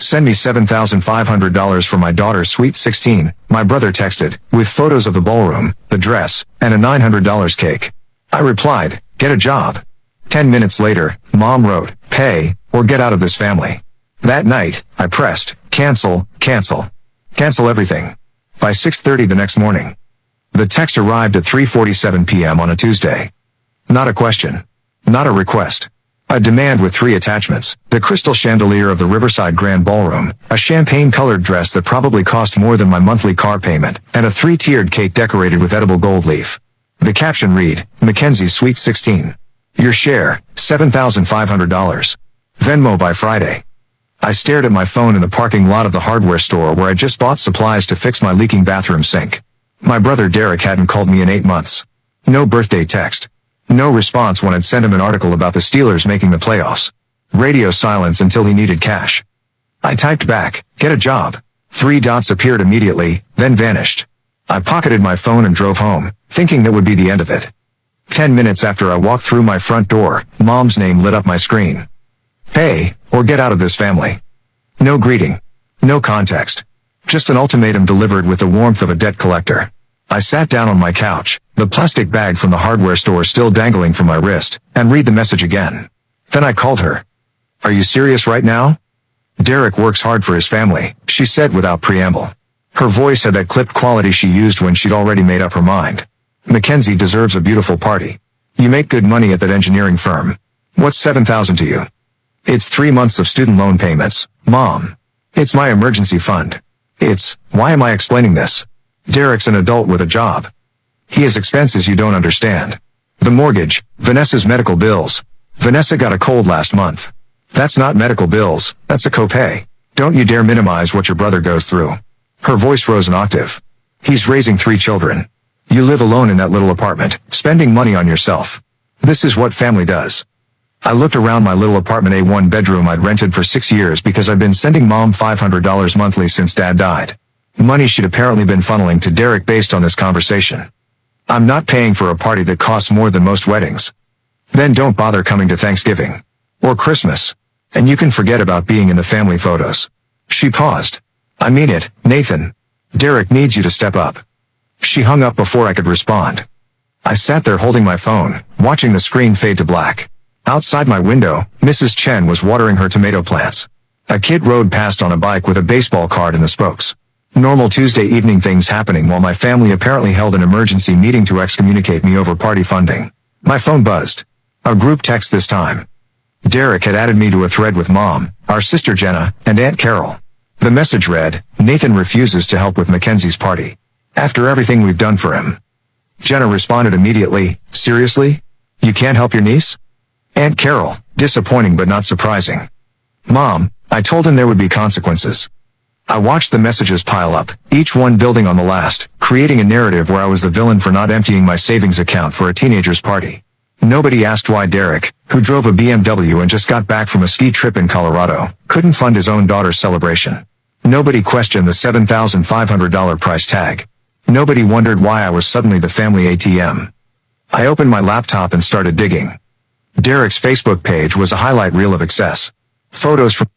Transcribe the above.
Send me $7,500 for my daughter's sweet 16, my brother texted, with photos of the ballroom, the dress, and a $900 cake. I replied, get a job. 10 minutes later, Mom wrote, pay, or get out of this family. That night, I pressed, cancel, cancel. Cancel everything. By 6:30 the next morning. The text arrived at 3:47 p.m. on a Tuesday. Not a question. Not a request. A demand with 3 attachments: the crystal chandelier of the Riverside Grand Ballroom, a champagne-colored dress that probably cost more than my monthly car payment, and a 3-tiered cake decorated with edible gold leaf. The caption read, Mackenzie's Sweet 16. Your share, $7,500. Venmo by Friday. I stared at my phone in the parking lot of the hardware store where I just bought supplies to fix my leaking bathroom sink. My brother Derek hadn't called me in 8 months. No birthday text. No response when I'd sent him an article about the Steelers making the playoffs. Radio silence until he needed cash. I typed back, get a job. 3 dots appeared immediately, then vanished. I pocketed my phone and drove home, thinking that would be the end of it. 10 minutes after I walked through my front door, Mom's name lit up my screen. Pay, or get out of this family. No greeting. No context. Just an ultimatum delivered with the warmth of a debt collector. I sat down on my couch, the plastic bag from the hardware store still dangling from my wrist, and read the message again. Then I called her. Are you serious right now? Derek works hard for his family, she said without preamble. Her voice had that clipped quality she used when she'd already made up her mind. Mackenzie deserves a beautiful party. You make good money at that engineering firm. What's $7,000 to you? It's 3 months of student loan payments, Mom. It's my emergency fund. Why am I explaining this? Derek's an adult with a job. He has expenses you don't understand. The mortgage, Vanessa's medical bills. Vanessa got a cold last month. That's not medical bills, that's a copay. Don't you dare minimize what your brother goes through. Her voice rose an octave. He's raising 3 children. You live alone in that little apartment, spending money on yourself. This is what family does. I looked around my little apartment, a 1-bedroom I'd rented for 6 years because I'd been sending Mom $500 monthly since Dad died. Money she'd apparently been funneling to Derek based on this conversation. I'm not paying for a party that costs more than most weddings. Then don't bother coming to Thanksgiving. Or Christmas. And you can forget about being in the family photos. She paused. I mean it, Nathan. Derek needs you to step up. She hung up before I could respond. I sat there holding my phone, watching the screen fade to black. Outside my window, Mrs. Chen was watering her tomato plants. A kid rode past on a bike with a baseball card in the spokes. Normal Tuesday evening things happening while my family apparently held an emergency meeting to excommunicate me over party funding. My phone buzzed. A group text this time. Derek had added me to a thread with Mom, our sister Jenna, and Aunt Carol. The message read, Nathan refuses to help with Mackenzie's party. After everything we've done for him. Jenna responded immediately, seriously? You can't help your niece? Aunt Carol, disappointing but not surprising. Mom, I told him there would be consequences. I watched the messages pile up, each one building on the last, creating a narrative where I was the villain for not emptying my savings account for a teenager's party. Nobody asked why Derek, who drove a BMW and just got back from a ski trip in Colorado, couldn't fund his own daughter's celebration. Nobody questioned the $7,500 price tag. Nobody wondered why I was suddenly the family ATM. I opened my laptop and started digging. Derek's Facebook page was a highlight reel of excess. Photos from